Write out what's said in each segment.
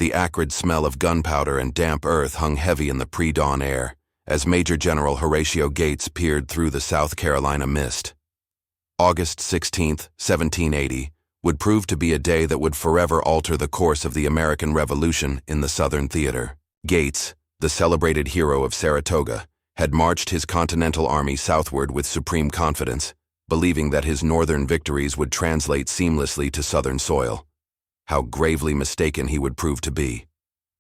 The acrid smell of gunpowder and damp earth hung heavy in the pre-dawn air, as Major General Horatio Gates peered through the South Carolina mist. August 16, 1780, would prove to be a day that would forever alter the course of the American Revolution in the Southern theater. Gates, the celebrated hero of Saratoga, had marched his Continental Army southward with supreme confidence, believing that his northern victories would translate seamlessly to southern soil. How gravely mistaken he would prove to be.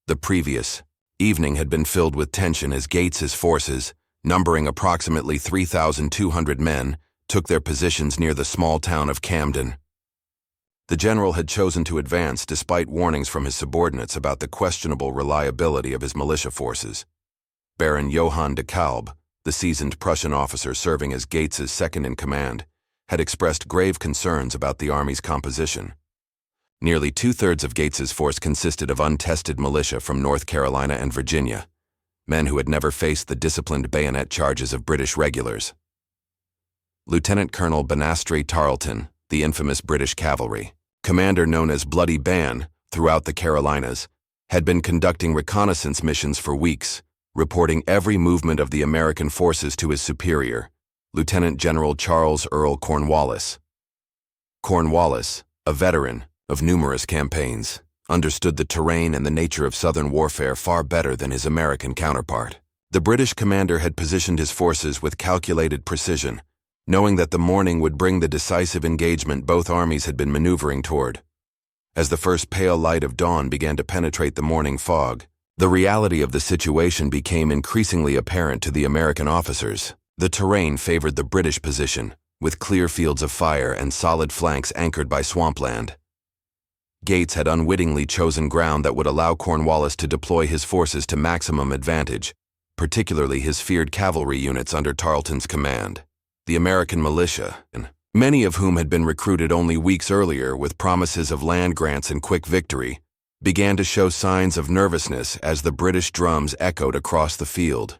The previous evening had been filled with tension as Gates's forces, numbering approximately 3,200 men, took their positions near the small town of Camden. The general had chosen to advance despite warnings from his subordinates about the questionable reliability of his militia forces. Baron Johann de Kalb, the seasoned Prussian officer serving as Gates's second-in-command, had expressed grave concerns about the army's composition. Nearly two-thirds of Gates's force consisted of untested militia from North Carolina and Virginia, men who had never faced the disciplined bayonet charges of British regulars. Lieutenant Colonel Banastre Tarleton, the infamous British cavalry, commander known as Bloody Ban throughout the Carolinas, had been conducting reconnaissance missions for weeks, reporting every movement of the American forces to his superior, Lieutenant General Charles Earl Cornwallis. Cornwallis, a veteran of numerous campaigns, understood the terrain and the nature of Southern warfare far better than his American counterpart. The British commander had positioned his forces with calculated precision, knowing that the morning would bring the decisive engagement both armies had been maneuvering toward. As the first pale light of dawn began to penetrate the morning fog, the reality of the situation became increasingly apparent to the American officers. The terrain favored the British position, with clear fields of fire and solid flanks anchored by swampland. Gates had unwittingly chosen ground that would allow Cornwallis to deploy his forces to maximum advantage, particularly his feared cavalry units under Tarleton's command. The American militia, many of whom had been recruited only weeks earlier with promises of land grants and quick victory, began to show signs of nervousness as the British drums echoed across the field.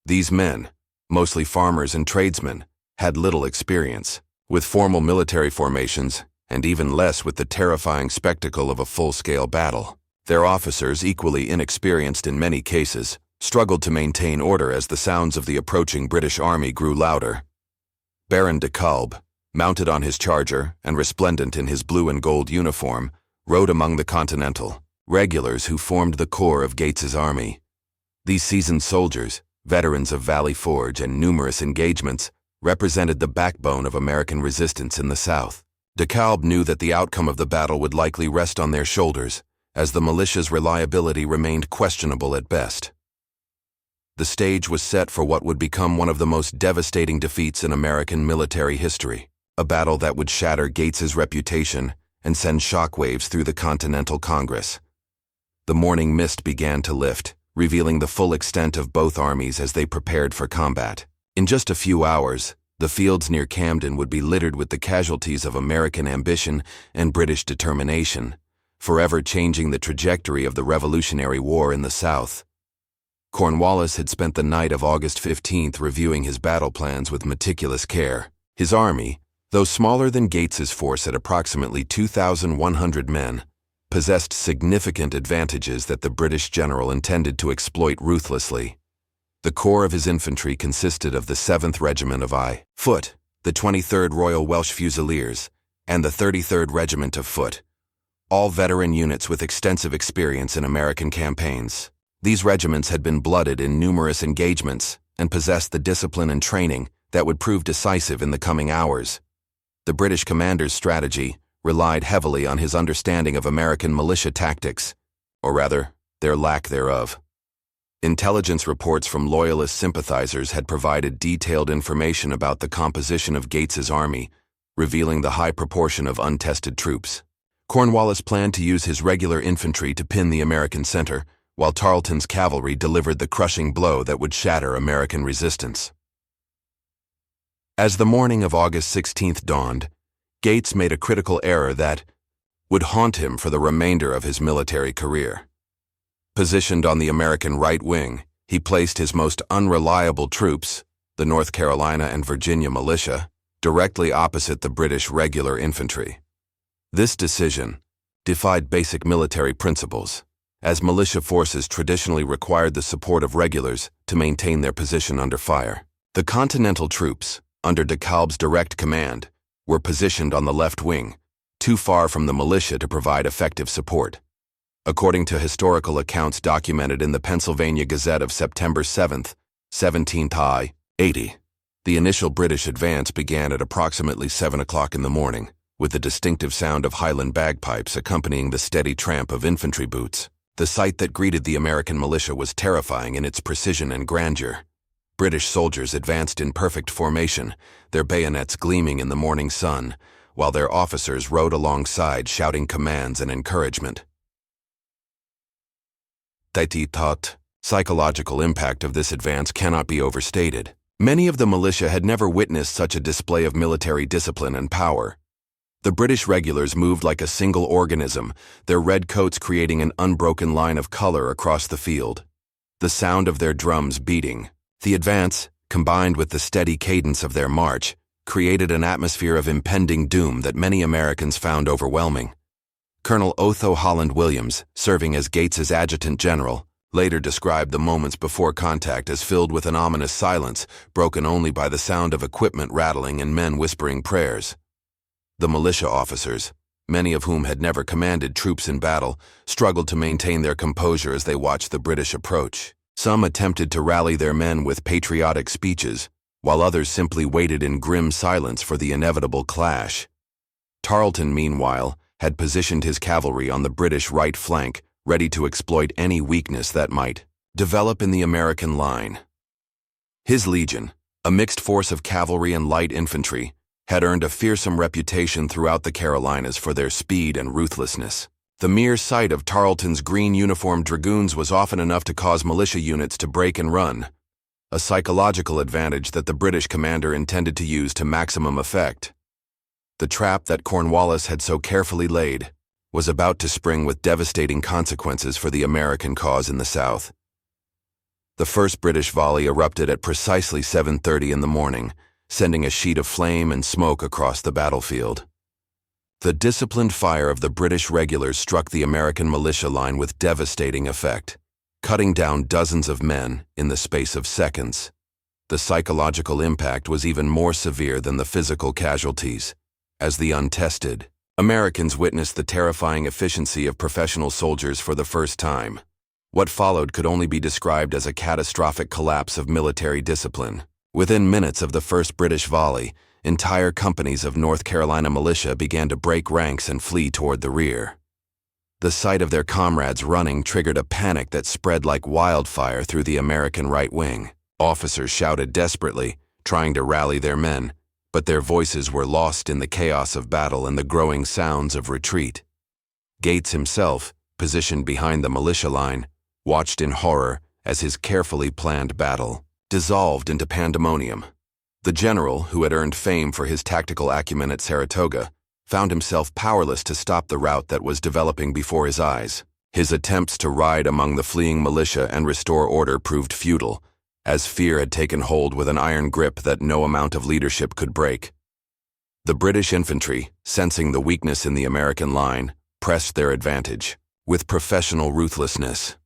These men, mostly farmers and tradesmen, had little experience with formal military formations, and even less with the terrifying spectacle of a full-scale battle. Their officers, equally inexperienced in many cases, struggled to maintain order as the sounds of the approaching British army grew louder. Baron de Kalb, mounted on his charger and resplendent in his blue and gold uniform, rode among the Continental regulars who formed the core of Gates's army. These seasoned soldiers, veterans of Valley Forge and numerous engagements, represented the backbone of American resistance in the South. De Kalb knew that the outcome of the battle would likely rest on their shoulders, as the militia's reliability remained questionable at best. The stage was set for what would become one of the most devastating defeats in American military history, a battle that would shatter Gates's reputation and send shockwaves through the Continental Congress. The morning mist began to lift, revealing the full extent of both armies as they prepared for combat. In just a few hours, the fields near Camden would be littered with the casualties of American ambition and British determination, forever changing the trajectory of the Revolutionary War in the South. Cornwallis had spent the night of August 15th reviewing his battle plans with meticulous care. His army, though smaller than Gates's force at approximately 2,100 men, possessed significant advantages that the British general intended to exploit ruthlessly. The core of his infantry consisted of the 7th Regiment of Foot, the 23rd Royal Welsh Fusiliers, and the 33rd Regiment of Foot, all veteran units with extensive experience in American campaigns. These regiments had been blooded in numerous engagements and possessed the discipline and training that would prove decisive in the coming hours. The British commander's strategy relied heavily on his understanding of American militia tactics, or rather, their lack thereof. Intelligence reports from Loyalist sympathizers had provided detailed information about the composition of Gates's army, revealing the high proportion of untested troops. Cornwallis planned to use his regular infantry to pin the American center, while Tarleton's cavalry delivered the crushing blow that would shatter American resistance. As the morning of August 16th dawned, Gates made a critical error that would haunt him for the remainder of his military career. Positioned on the American right wing, he placed his most unreliable troops, the North Carolina and Virginia militia, directly opposite the British regular infantry. This decision defied basic military principles, as militia forces traditionally required the support of regulars to maintain their position under fire. The Continental troops, under de Kalb's direct command, were positioned on the left wing, too far from the militia to provide effective support. According to historical accounts documented in the Pennsylvania Gazette of September 7, 1780, the initial British advance began at approximately 7 o'clock in the morning, with the distinctive sound of Highland bagpipes accompanying the steady tramp of infantry boots. The sight that greeted the American militia was terrifying in its precision and grandeur. British soldiers advanced in perfect formation, their bayonets gleaming in the morning sun, while their officers rode alongside shouting commands and encouragement. The psychological impact of this advance cannot be overstated. Many of the militia had never witnessed such a display of military discipline and power. The British regulars moved like a single organism, their red coats creating an unbroken line of color across the field. The sound of their drums beating. The advance, combined with the steady cadence of their march, created an atmosphere of impending doom that many Americans found overwhelming. Colonel Otho Holland Williams, serving as Gates's adjutant general, later described the moments before contact as filled with an ominous silence, broken only by the sound of equipment rattling and men whispering prayers. The militia officers, many of whom had never commanded troops in battle, struggled to maintain their composure as they watched the British approach. Some attempted to rally their men with patriotic speeches, while others simply waited in grim silence for the inevitable clash. Tarleton, meanwhile, had positioned his cavalry on the British right flank, ready to exploit any weakness that might develop in the American line. His legion, a mixed force of cavalry and light infantry, had earned a fearsome reputation throughout the Carolinas for their speed and ruthlessness. The mere sight of Tarleton's green-uniformed dragoons was often enough to cause militia units to break and run, a psychological advantage that the British commander intended to use to maximum effect. The trap that Cornwallis had so carefully laid was about to spring with devastating consequences for the American cause in the South. The first British volley erupted at precisely 7:30 in the morning, sending a sheet of flame and smoke across the battlefield. The disciplined fire of the British regulars struck the American militia line with devastating effect, cutting down dozens of men in the space of seconds. The psychological impact was even more severe than the physical casualties, as the untested Americans witnessed the terrifying efficiency of professional soldiers for the first time. What followed could only be described as a catastrophic collapse of military discipline. Within minutes of the first British volley, entire companies of North Carolina militia began to break ranks and flee toward the rear. The sight of their comrades running triggered a panic that spread like wildfire through the American right wing. Officers shouted desperately, trying to rally their men, but their voices were lost in the chaos of battle and the growing sounds of retreat. Gates himself, positioned behind the militia line, watched in horror as his carefully planned battle dissolved into pandemonium. The general, who had earned fame for his tactical acumen at Saratoga, found himself powerless to stop the rout that was developing before his eyes. His attempts to ride among the fleeing militia and restore order proved futile, as fear had taken hold with an iron grip that no amount of leadership could break. The British infantry, sensing the weakness in the American line, pressed their advantage with professional ruthlessness.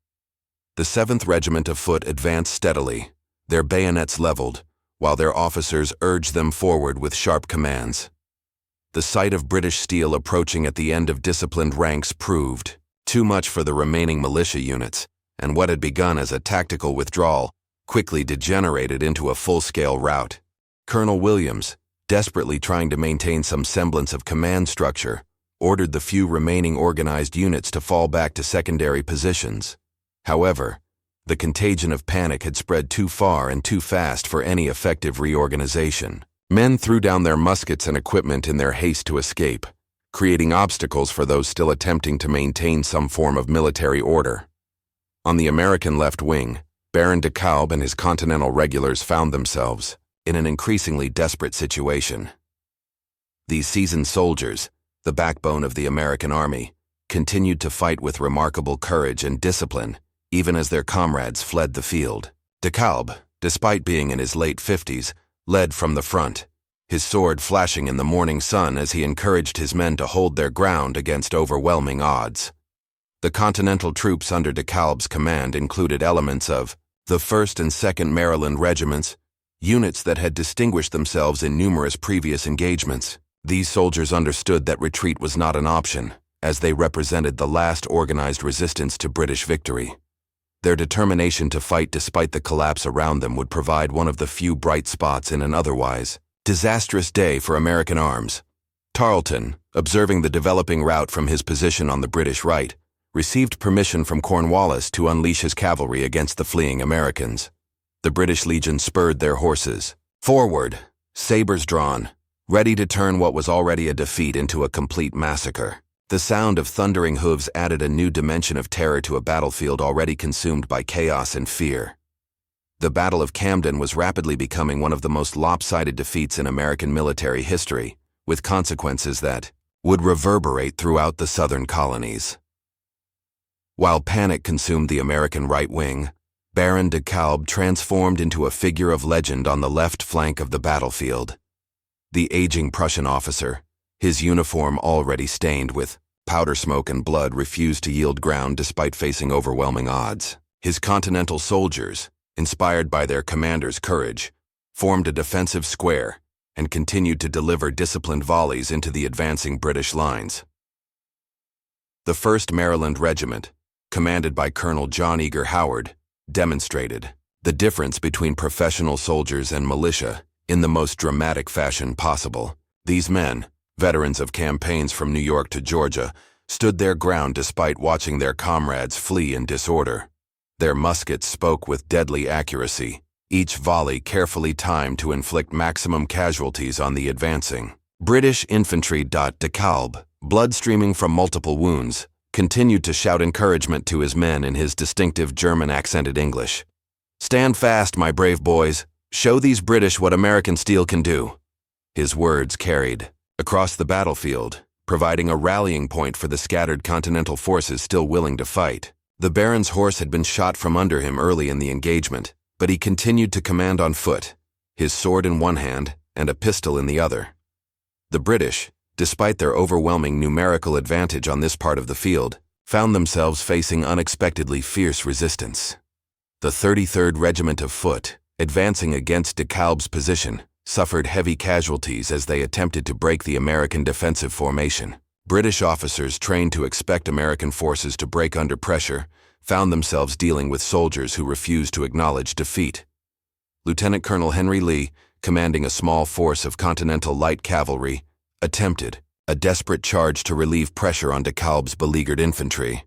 The 7th Regiment of Foot advanced steadily, their bayonets leveled, while their officers urged them forward with sharp commands. The sight of British steel approaching at the end of disciplined ranks proved too much for the remaining militia units, and what had begun as a tactical withdrawal quickly degenerated into a full-scale rout. Colonel Williams, desperately trying to maintain some semblance of command structure, ordered the few remaining organized units to fall back to secondary positions. However, the contagion of panic had spread too far and too fast for any effective reorganization. Men threw down their muskets and equipment in their haste to escape, creating obstacles for those still attempting to maintain some form of military order. On the American left wing, Baron de Kalb and his Continental regulars found themselves in an increasingly desperate situation. These seasoned soldiers, the backbone of the American army, continued to fight with remarkable courage and discipline, even as their comrades fled the field. De Kalb, despite being in his late 50s, led from the front, his sword flashing in the morning sun as he encouraged his men to hold their ground against overwhelming odds. The Continental troops under DeKalb's command included elements of the 1st and 2nd Maryland Regiments, units that had distinguished themselves in numerous previous engagements. These soldiers understood that retreat was not an option, as they represented the last organized resistance to British victory. Their determination to fight despite the collapse around them would provide one of the few bright spots in an otherwise disastrous day for American arms. Tarleton, observing the developing rout from his position on the British right, received permission from Cornwallis to unleash his cavalry against the fleeing Americans. The British Legion spurred their horses forward, sabers drawn, ready to turn what was already a defeat into a complete massacre. The sound of thundering hooves added a new dimension of terror to a battlefield already consumed by chaos and fear. The Battle of Camden was rapidly becoming one of the most lopsided defeats in American military history, with consequences that would reverberate throughout the southern colonies. While panic consumed the American right wing, Baron de Kalb transformed into a figure of legend on the left flank of the battlefield. The aging Prussian officer, his uniform already stained with powder smoke and blood, refused to yield ground despite facing overwhelming odds. His Continental soldiers, inspired by their commander's courage, formed a defensive square and continued to deliver disciplined volleys into the advancing British lines. The 1st Maryland Regiment, commanded by Colonel John Eager Howard, demonstrated the difference between professional soldiers and militia in the most dramatic fashion possible. These men, veterans of campaigns from New York to Georgia, stood their ground despite watching their comrades flee in disorder. Their muskets spoke with deadly accuracy, each volley carefully timed to inflict maximum casualties on the advancing British infantry. De Kalb, blood streaming from multiple wounds, continued to shout encouragement to his men in his distinctive German-accented English. "Stand fast, my brave boys. Show these British what American steel can do." His words carried across the battlefield, providing a rallying point for the scattered Continental forces still willing to fight. The Baron's horse had been shot from under him early in the engagement, but he continued to command on foot, his sword in one hand and a pistol in the other. The British, despite their overwhelming numerical advantage on this part of the field, found themselves facing unexpectedly fierce resistance. The 33rd Regiment of Foot, advancing against de Kalb's position, suffered heavy casualties as they attempted to break the American defensive formation. British officers trained to expect American forces to break under pressure found themselves dealing with soldiers who refused to acknowledge defeat. Lieutenant Colonel Henry Lee, commanding a small force of Continental light cavalry, attempted a desperate charge to relieve pressure on de Kalb's beleaguered infantry.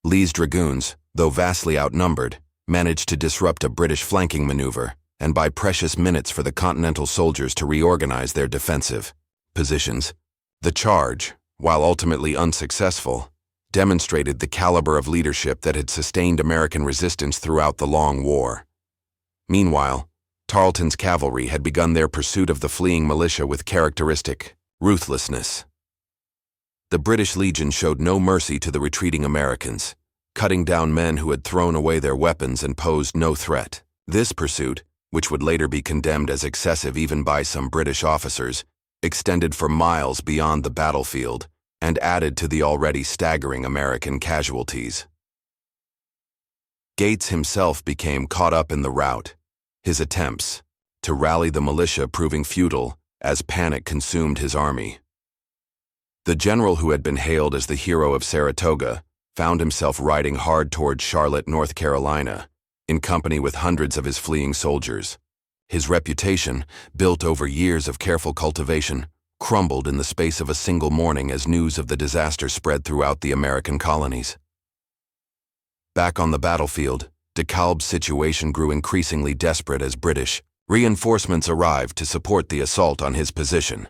Lee's dragoons, though vastly outnumbered, managed to disrupt a British flanking maneuver and buy precious minutes for the Continental soldiers to reorganize their defensive positions. The charge, while ultimately unsuccessful, demonstrated the caliber of leadership that had sustained American resistance throughout the long war. Meanwhile, Tarleton's cavalry had begun their pursuit of the fleeing militia with characteristic ruthlessness. The British Legion showed no mercy to the retreating Americans, cutting down men who had thrown away their weapons and posed no threat. This pursuit, which would later be condemned as excessive even by some British officers, extended for miles beyond the battlefield and added to the already staggering American casualties. Gates himself became caught up in the rout, his attempts to rally the militia proving futile as panic consumed his army. The general who had been hailed as the hero of Saratoga found himself riding hard toward Charlotte, North Carolina, in company with hundreds of his fleeing soldiers. His reputation, built over years of careful cultivation, crumbled in the space of a single morning as news of the disaster spread throughout the American colonies. Back on the battlefield, de Kalb's situation grew increasingly desperate as British reinforcements arrived to support the assault on his position.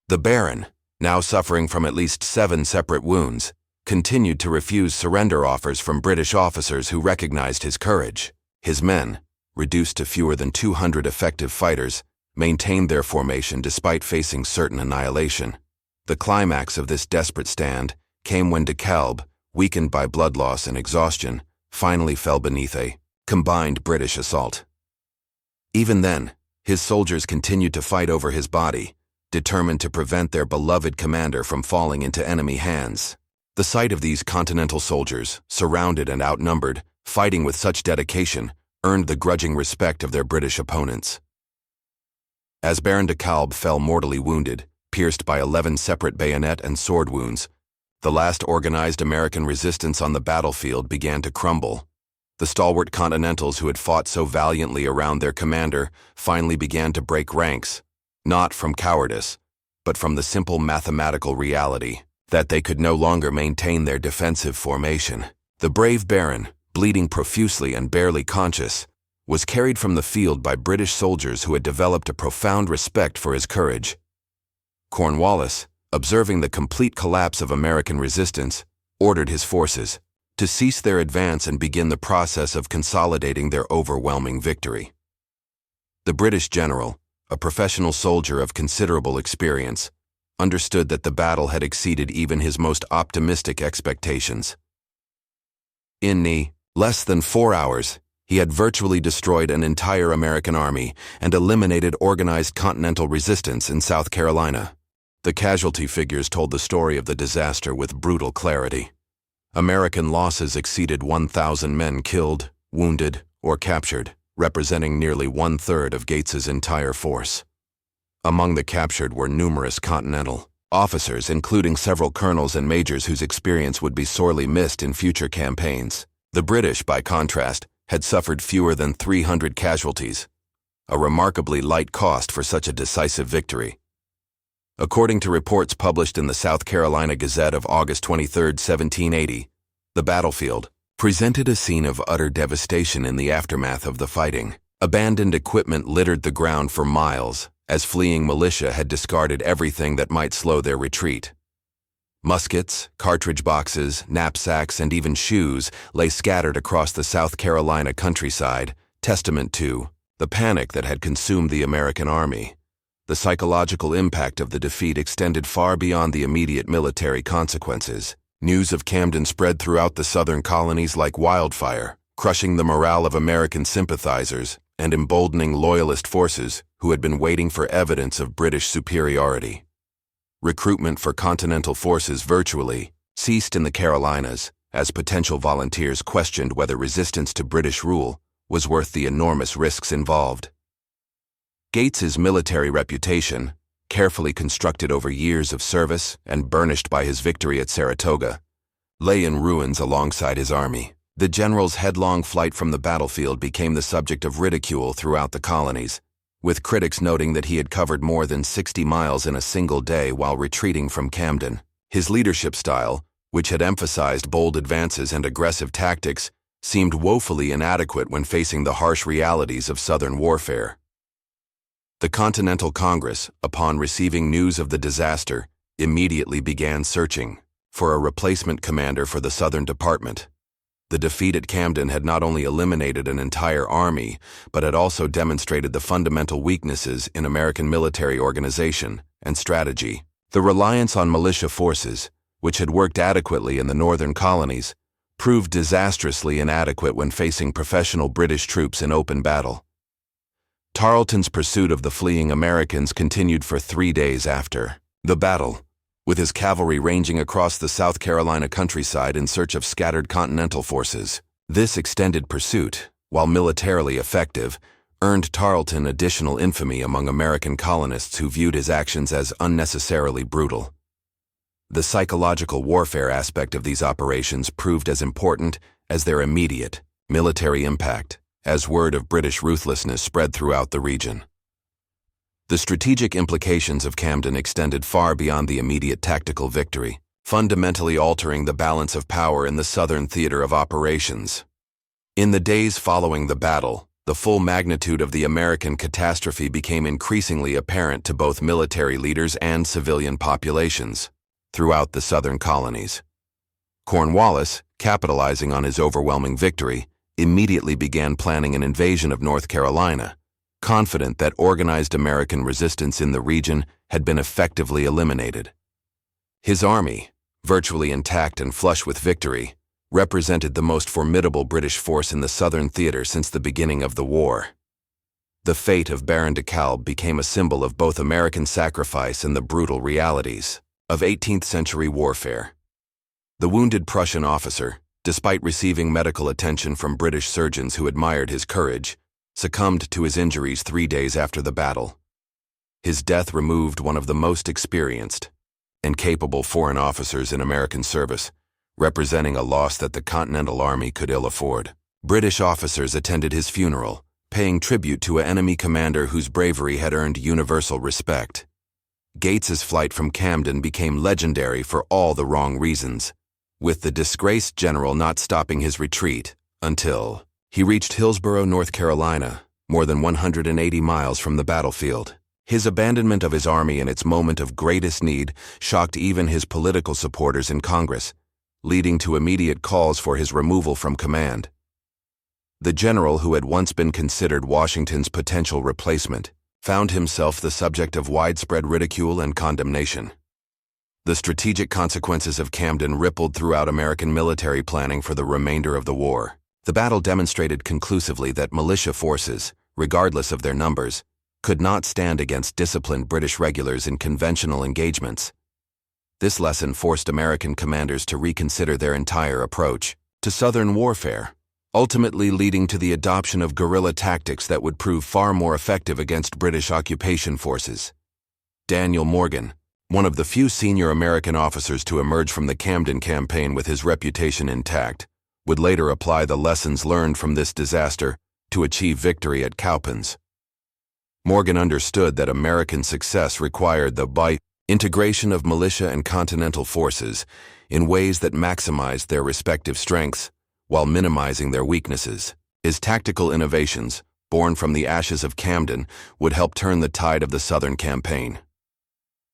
The Baron, now suffering from at least 7 separate wounds, continued to refuse surrender offers from British officers who recognized his courage. His men, reduced to fewer than 200 effective fighters, maintained their formation despite facing certain annihilation. The climax of this desperate stand came when de Kalb, weakened by blood loss and exhaustion, finally fell beneath a combined British assault. Even then, his soldiers continued to fight over his body, determined to prevent their beloved commander from falling into enemy hands. The sight of these Continental soldiers, surrounded and outnumbered, fighting with such dedication, earned the grudging respect of their British opponents. As Baron de Kalb fell mortally wounded, pierced by 11 separate bayonet and sword wounds, the last organized American resistance on the battlefield began to crumble. The stalwart Continentals who had fought so valiantly around their commander finally began to break ranks, not from cowardice, but from the simple mathematical reality that they could no longer maintain their defensive formation. The brave Baron, bleeding profusely and barely conscious, was carried from the field by British soldiers who had developed a profound respect for his courage. Cornwallis, observing the complete collapse of American resistance, ordered his forces to cease their advance and begin the process of consolidating their overwhelming victory. The British general, a professional soldier of considerable experience, understood that the battle had exceeded even his most optimistic expectations. In less than 4 hours, he had virtually destroyed an entire American army and eliminated organized Continental resistance in South Carolina. The casualty figures told the story of the disaster with brutal clarity. American losses exceeded 1,000 men killed, wounded, or captured, representing nearly 1/3 of Gates's entire force. Among the captured were numerous Continental officers, including several colonels and majors whose experience would be sorely missed in future campaigns. The British, by contrast, had suffered fewer than 300 casualties, a remarkably light cost for such a decisive victory. According to reports published in the South Carolina Gazette of August 23, 1780, the battlefield presented a scene of utter devastation in the aftermath of the fighting. Abandoned equipment littered the ground for miles, as fleeing militia had discarded everything that might slow their retreat. Muskets, cartridge boxes, knapsacks, and even shoes lay scattered across the South Carolina countryside, testament to the panic that had consumed the American army. The psychological impact of the defeat extended far beyond the immediate military consequences. News of Camden spread throughout the southern colonies like wildfire, crushing the morale of American sympathizers and emboldening loyalist forces who had been waiting for evidence of British superiority. Recruitment for Continental forces virtually ceased in the Carolinas, as potential volunteers questioned whether resistance to British rule was worth the enormous risks involved. Gates's military reputation, carefully constructed over years of service and burnished by his victory at Saratoga, lay in ruins alongside his army. The general's headlong flight from the battlefield became the subject of ridicule throughout the colonies, with critics noting that he had covered more than 60 miles in a single day while retreating from Camden. His leadership style, which had emphasized bold advances and aggressive tactics, seemed woefully inadequate when facing the harsh realities of Southern warfare. The Continental Congress, upon receiving news of the disaster, immediately began searching for a replacement commander for the Southern Department. The defeat at Camden had not only eliminated an entire army, but had also demonstrated the fundamental weaknesses in American military organization and strategy. The reliance on militia forces, which had worked adequately in the northern colonies, proved disastrously inadequate when facing professional British troops in open battle. Tarleton's pursuit of the fleeing Americans continued for 3 days after the battle, with his cavalry ranging across the South Carolina countryside in search of scattered Continental forces. This extended pursuit, while militarily effective, earned Tarleton additional infamy among American colonists who viewed his actions as unnecessarily brutal. The psychological warfare aspect of these operations proved as important as their immediate military impact, as word of British ruthlessness spread throughout the region. The strategic implications of Camden extended far beyond the immediate tactical victory, fundamentally altering the balance of power in the southern theater of operations. In the days following the battle, the full magnitude of the American catastrophe became increasingly apparent to both military leaders and civilian populations throughout the southern colonies. Cornwallis, capitalizing on his overwhelming victory, immediately began planning an invasion of North Carolina, confident that organized American resistance in the region had been effectively eliminated. His army, virtually intact and flush with victory, represented the most formidable British force in the southern theater since the beginning of the war. The fate of Baron de Kalb became a symbol of both American sacrifice and the brutal realities of 18th-century warfare. The wounded Prussian officer, despite receiving medical attention from British surgeons who admired his courage, succumbed to his injuries 3 days after the battle. His death removed one of the most experienced and capable foreign officers in American service, representing a loss that the Continental Army could ill afford. British officers attended his funeral, paying tribute to an enemy commander whose bravery had earned universal respect. Gates's flight from Camden became legendary for all the wrong reasons, with the disgraced general not stopping his retreat until he reached Hillsborough, North Carolina, more than 180 miles from the battlefield. His abandonment of his army in its moment of greatest need shocked even his political supporters in Congress, leading to immediate calls for his removal from command. The general, who had once been considered Washington's potential replacement, found himself the subject of widespread ridicule and condemnation. The strategic consequences of Camden rippled throughout American military planning for the remainder of the war. The battle demonstrated conclusively that militia forces, regardless of their numbers, could not stand against disciplined British regulars in conventional engagements. This lesson forced American commanders to reconsider their entire approach to Southern warfare, ultimately leading to the adoption of guerrilla tactics that would prove far more effective against British occupation forces. Daniel Morgan, one of the few senior American officers to emerge from the Camden campaign with his reputation intact, would later apply the lessons learned from this disaster to achieve victory at Cowpens. Morgan understood that American success required the integration of militia and continental forces in ways that maximized their respective strengths while minimizing their weaknesses. His tactical innovations, born from the ashes of Camden, would help turn the tide of the Southern campaign.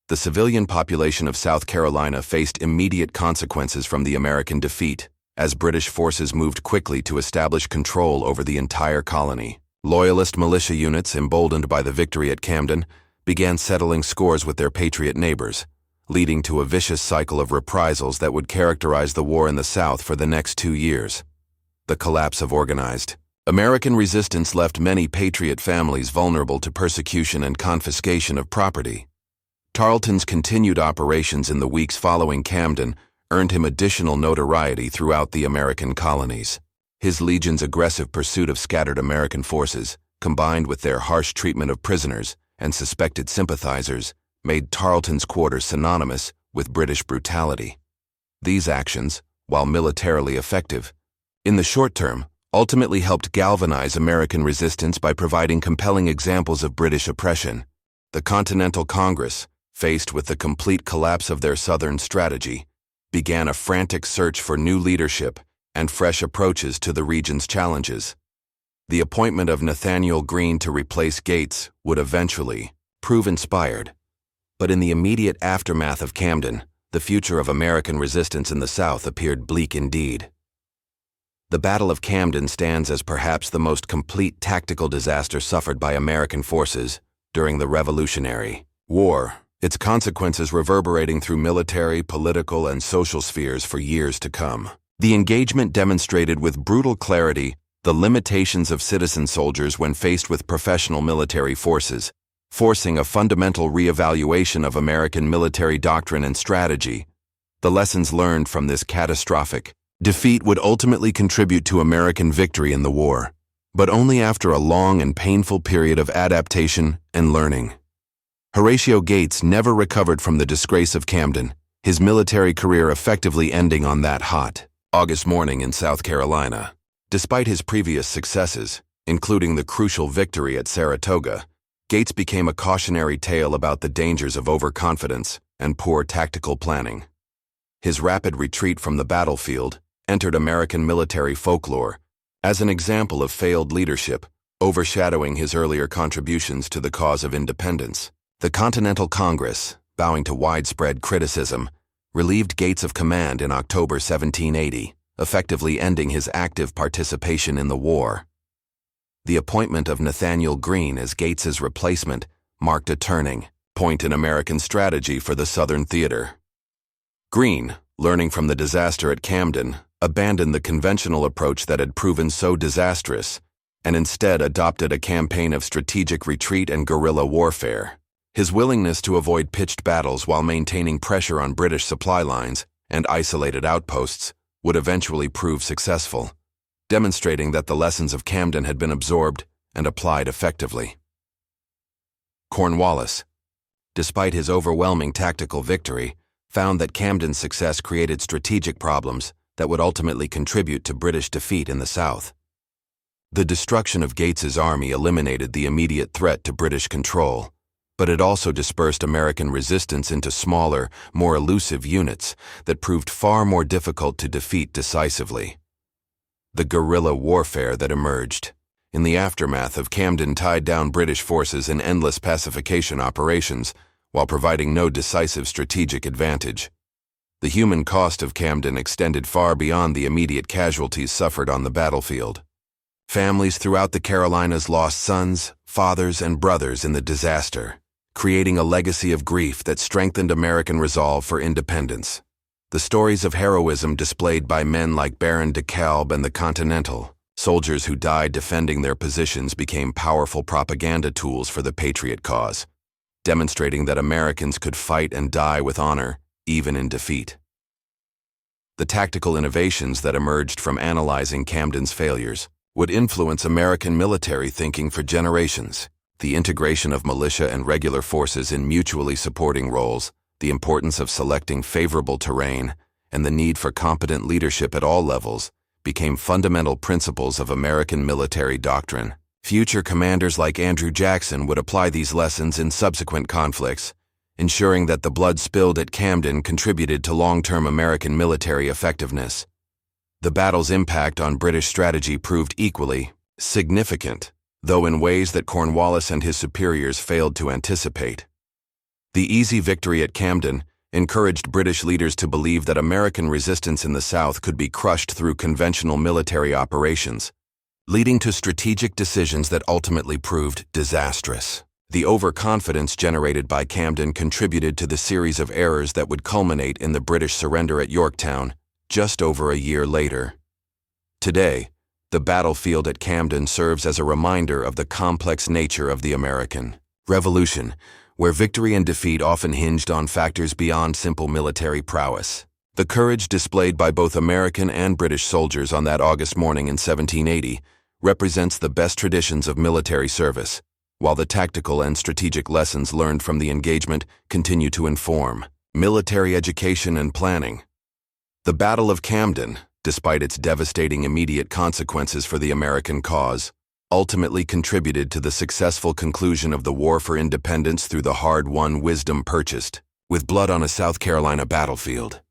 The civilian population of South Carolina faced immediate consequences from the American defeat, as British forces moved quickly to establish control over the entire colony. Loyalist militia units, emboldened by the victory at Camden, began settling scores with their Patriot neighbors, leading to a vicious cycle of reprisals that would characterize the war in the South for the next 2 years. The collapse of organized American resistance left many Patriot families vulnerable to persecution and confiscation of property. Tarleton's continued operations in the weeks following Camden earned him additional notoriety throughout the American colonies. His legion's aggressive pursuit of scattered American forces, combined with their harsh treatment of prisoners and suspected sympathizers, made Tarleton's quarters synonymous with British brutality. These actions, while militarily effective, in the short term, ultimately helped galvanize American resistance by providing compelling examples of British oppression. The Continental Congress, faced with the complete collapse of their Southern strategy, began a frantic search for new leadership and fresh approaches to the region's challenges. The appointment of Nathaniel Greene to replace Gates would eventually prove inspired, but in the immediate aftermath of Camden, the future of American resistance in the South appeared bleak indeed. The Battle of Camden stands as perhaps the most complete tactical disaster suffered by American forces during the Revolutionary War, its consequences reverberating through military, political, and social spheres for years to come. The engagement demonstrated with brutal clarity the limitations of citizen soldiers when faced with professional military forces, forcing a fundamental reevaluation of American military doctrine and strategy. The lessons learned from this catastrophic defeat would ultimately contribute to American victory in the war, but only after a long and painful period of adaptation and learning. Horatio Gates never recovered from the disgrace of Camden, his military career effectively ending on that hot August morning in South Carolina. Despite his previous successes, including the crucial victory at Saratoga, Gates became a cautionary tale about the dangers of overconfidence and poor tactical planning. His rapid retreat from the battlefield entered American military folklore as an example of failed leadership, overshadowing his earlier contributions to the cause of independence. The Continental Congress, bowing to widespread criticism, relieved Gates of command in October 1780, effectively ending his active participation in the war. The appointment of Nathaniel Greene as Gates's replacement marked a turning point in American strategy for the Southern theater. Greene, learning from the disaster at Camden, abandoned the conventional approach that had proven so disastrous and instead adopted a campaign of strategic retreat and guerrilla warfare. His willingness to avoid pitched battles while maintaining pressure on British supply lines and isolated outposts would eventually prove successful, demonstrating that the lessons of Camden had been absorbed and applied effectively. Cornwallis, despite his overwhelming tactical victory, found that Camden's success created strategic problems that would ultimately contribute to British defeat in the South. The destruction of Gates's army eliminated the immediate threat to British control, but it also dispersed American resistance into smaller, more elusive units that proved far more difficult to defeat decisively. The guerrilla warfare that emerged in the aftermath of Camden tied down British forces in endless pacification operations while providing no decisive strategic advantage. The human cost of Camden extended far beyond the immediate casualties suffered on the battlefield. Families throughout the Carolinas lost sons, fathers, and brothers in the disaster, creating a legacy of grief that strengthened American resolve for independence. The stories of heroism displayed by men like Baron de Kalb and the Continental, soldiers who died defending their positions, became powerful propaganda tools for the Patriot cause, demonstrating that Americans could fight and die with honor, even in defeat. The tactical innovations that emerged from analyzing Camden's failures would influence American military thinking for generations. The integration of militia and regular forces in mutually supporting roles, the importance of selecting favorable terrain, and the need for competent leadership at all levels became fundamental principles of American military doctrine. Future commanders like Andrew Jackson would apply these lessons in subsequent conflicts, ensuring that the blood spilled at Camden contributed to long-term American military effectiveness. The battle's impact on British strategy proved equally significant, though in ways that Cornwallis and his superiors failed to anticipate. The easy victory at Camden encouraged British leaders to believe that American resistance in the South could be crushed through conventional military operations, leading to strategic decisions that ultimately proved disastrous. The overconfidence generated by Camden contributed to the series of errors that would culminate in the British surrender at Yorktown just over a year later. Today, the battlefield at Camden serves as a reminder of the complex nature of the American Revolution, where victory and defeat often hinged on factors beyond simple military prowess. The courage displayed by both American and British soldiers on that August morning in 1780 represents the best traditions of military service, while the tactical and strategic lessons learned from the engagement continue to inform military education and planning. The Battle of Camden, despite its devastating immediate consequences for the American cause, ultimately contributed to the successful conclusion of the War for Independence through the hard-won wisdom purchased with blood on a South Carolina battlefield.